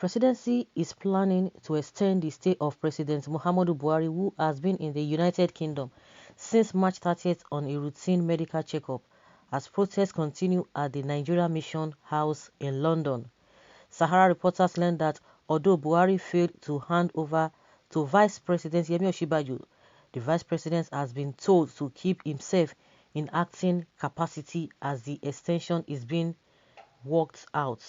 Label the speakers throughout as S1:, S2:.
S1: presidency is planning to extend the stay of President Muhammadu Buhari, who has been in the United Kingdom since March 30th on a routine medical checkup, as protests continue at the Nigeria Mission House in London. Sahara reporters learned that although Buhari failed to hand over to Vice President Yemi Osinbajo, the Vice President has been told to keep himself in acting capacity as the extension is being worked out.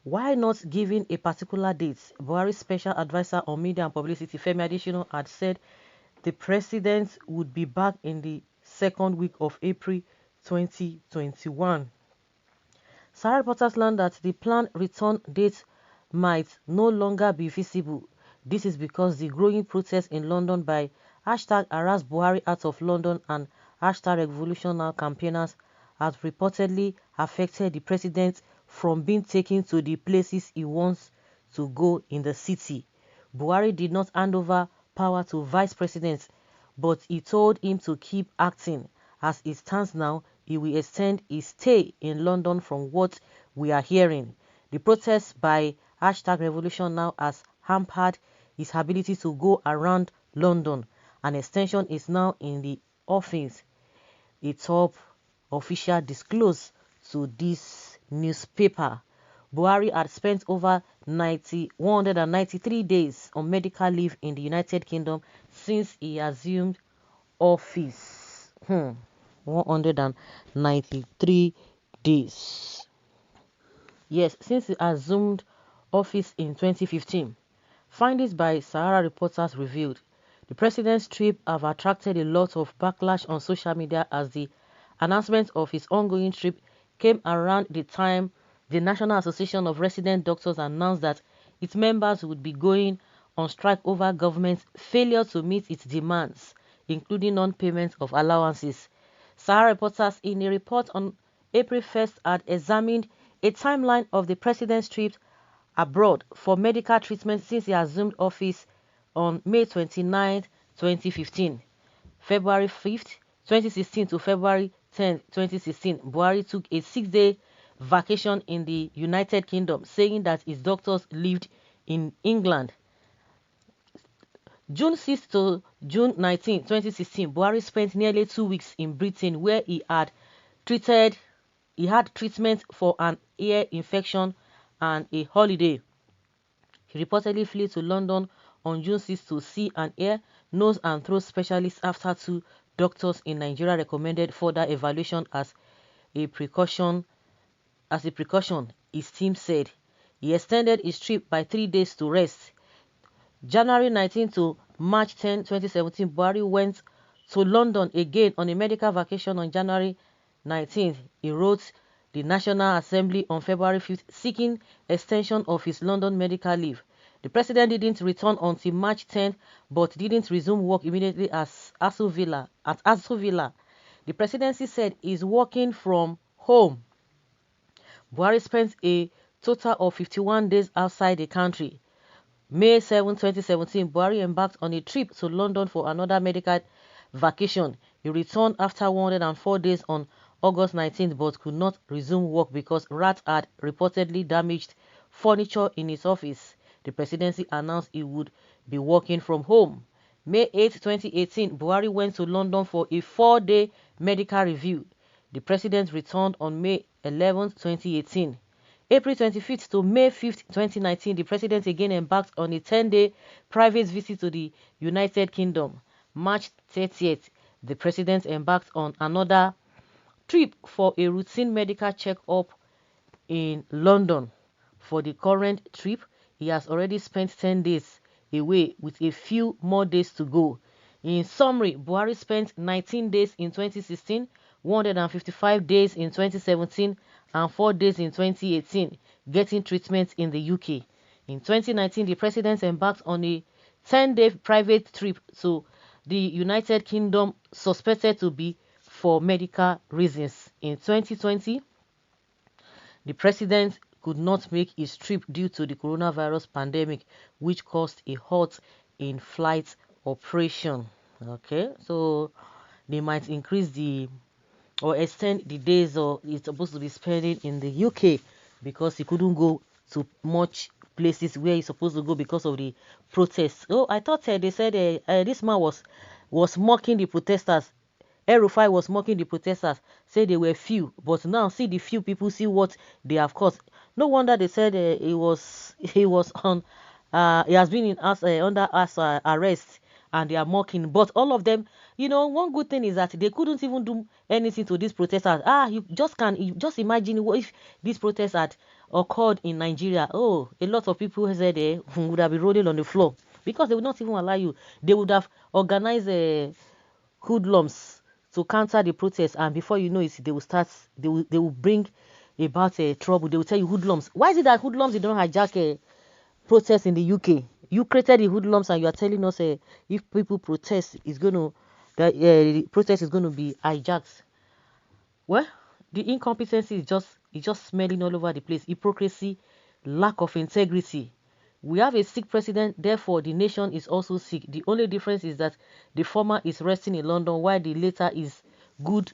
S1: Why not giving a particular date? Buhari's special advisor on media and publicity, Femi Adesina, had said the president would be back in the second week of April 2021. Sahara reporters learned that the planned return date might no longer be visible. This is because the growing protests in London by #Harass Buhari out of London and #Revolution Now campaigners has reportedly affected the president from being taken to the places he wants to go in the city. Buhari did not hand over power to Vice President, but he told him to keep acting. As it stands now, he will extend his stay in London from what we are hearing. The protests by #Revolution Now has hampered his ability to go around London. An extension is now in the offing, a top official disclosed to this newspaper. Buhari had spent over 193 days on medical leave in the United Kingdom since he assumed office. 193 days. Yes, since he assumed office in 2015. Findings by Sahara reporters revealed the president's trip have attracted a lot of backlash on social media as the announcement of his ongoing trip came around the time the National Association of Resident Doctors announced that its members would be going on strike over government's failure to meet its demands, including non-payment of allowances. Sahara reporters in a report on April 1st had examined a timeline of the president's trip abroad for medical treatment since he assumed office on May 29, 2015. February 5th, 2016 to February 10, 2016, Buhari took a 6-day vacation in the United Kingdom, saying that his doctors lived in England. June 6 to June 19, 2016, Buhari spent nearly 2 weeks in Britain where he had treatment for an ear infection and a holiday. He reportedly flew to London on June 6 to see an ear, nose and throat specialist after 2 doctors in Nigeria recommended further evaluation as a precaution, his team said. He extended his trip by 3 days to rest. January 19 to March 10, 2017, Buhari went to London again on a medical vacation on January 19th. He wrote the National Assembly on February 5th seeking extension of his London medical leave. The president didn't return until March 10th but didn't resume work immediately at Aston Villa. The presidency said he's working from home. Buhari spent a total of 51 days outside the country. May 7, 2017, Buhari embarked on a trip to London for another medical vacation. He returned after 104 days on August 19th but could not resume work because rats had reportedly damaged furniture in his office. The presidency announced he would be working from home. May 8, 2018, Buhari went to London for a 4-day medical review. The president returned on May 11, 2018. April 25th to May 5th, 2019, the president again embarked on a 10-day private visit to the United Kingdom. March 30th, the president embarked on another trip for a routine medical check-up in London. For the current trip, he has already spent 10 days away with a few more days to go. In summary, Buhari spent 19 days in 2016, 155 days in 2017, and 4 days in 2018 getting treatment in the UK. In 2019, the president embarked on a 10-day private trip to the United Kingdom suspected to be for medical reasons. In 2020, the president could not make his trip due to the coronavirus pandemic, which caused a halt in flight operation. Okay, so they might increase or extend the days or it's supposed to be spending in the UK because he couldn't go to much places where he's supposed to go because of the protests. Oh, I thought they said this man was mocking the protesters. El-Rufai was mocking the protesters, say they were few, but now see the few people, see what they have caused. No wonder they said he was on he has been in under us arrest, and they are mocking. But all of them, one good thing is that they couldn't even do anything to these protesters. You just imagine what if these protests had occurred in Nigeria. Oh, a lot of people said they would have been rolling on the floor because they would not even allow you. They would have organized hoodlums to counter the protests, and before you know it, they will bring about trouble. They will tell you hoodlums. Why is it that hoodlums, they don't hijack protests in the UK? You created the hoodlums and you are telling us if people protest, the protest is going to be hijacked. Well, the incompetency is just smelling all over the place. Hypocrisy, lack of integrity. We have a sick president, therefore the nation is also sick. The only difference is that the former is resting in London while the latter is good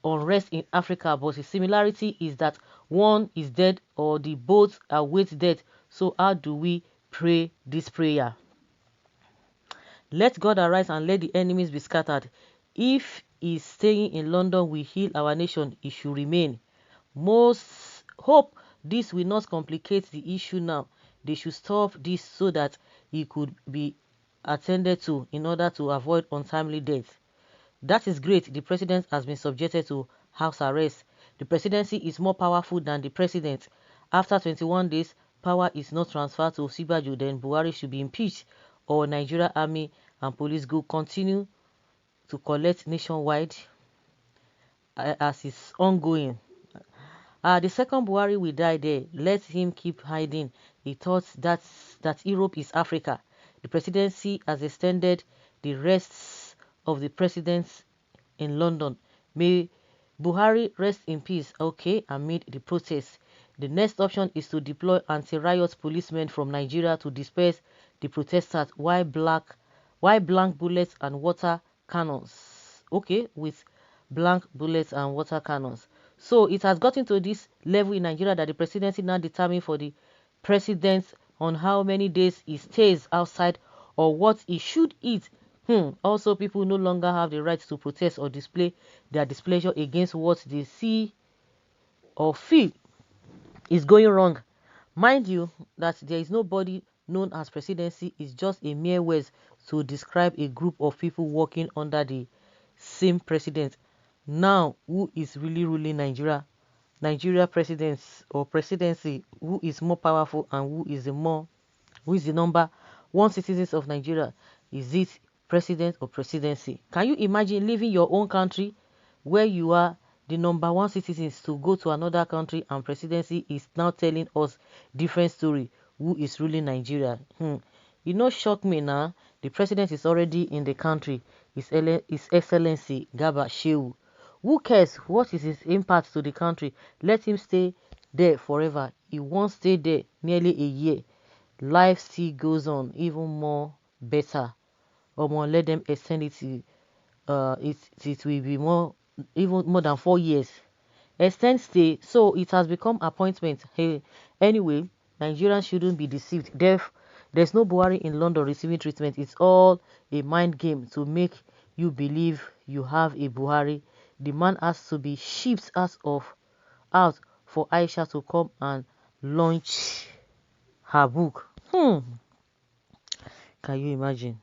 S1: on rest in Africa. But the similarity is that one is dead or the both are wait dead. So how do we pray this prayer? Let God arise and let the enemies be scattered. If he's staying in London will heal our nation, he should remain. Most hope this will not complicate the issue now. They should stop this so that he could be attended to in order to avoid untimely death. That is great. The president has been subjected to house arrest. The presidency is more powerful than the president. After 21 days, power is not transferred to Sibaju, then Buhari should be impeached, or Nigeria army and police go continue to collect nationwide as is ongoing. The second Buhari will die there. Let him keep hiding. He thought that Europe is Africa. The presidency has extended the rest of the presidents in London. May Buhari rest in peace. Okay, amid the protests. The next option is to deploy anti-riot policemen from Nigeria to disperse the protesters while blank bullets and water cannons. Okay, with blank bullets and water cannons. So it has gotten to this level in Nigeria that the presidency now determine for the president on how many days he stays outside or what he should eat. Also, people no longer have the right to protest or display their displeasure against what they see or feel is going wrong. Mind you, that there is nobody known as presidency is just a mere word to describe a group of people working under the same president. Now, who is really ruling Nigeria? Nigeria presidents or presidency, who is more powerful and who is the number one citizens of Nigeria? Is it president or presidency? Can you imagine leaving your own country where you are the number one citizens to go to another country, and presidency is now telling us different story? Who is ruling Nigeria? Shock me now. The president is already in the country. His Excellency Garba Shehu. Who cares what is his impact to the country? Let him stay there forever. He won't stay there nearly a year. Life still goes on, even more better. Or let them extend it to it will be even more than 4 years. Extend stay, so it has become appointment. Hey, anyway, Nigerians shouldn't be deceived. There's no Buhari in London receiving treatment. It's all a mind game to make you believe you have a Buhari. The man has to be shipped out for Aisha to come and launch her book. Can you imagine?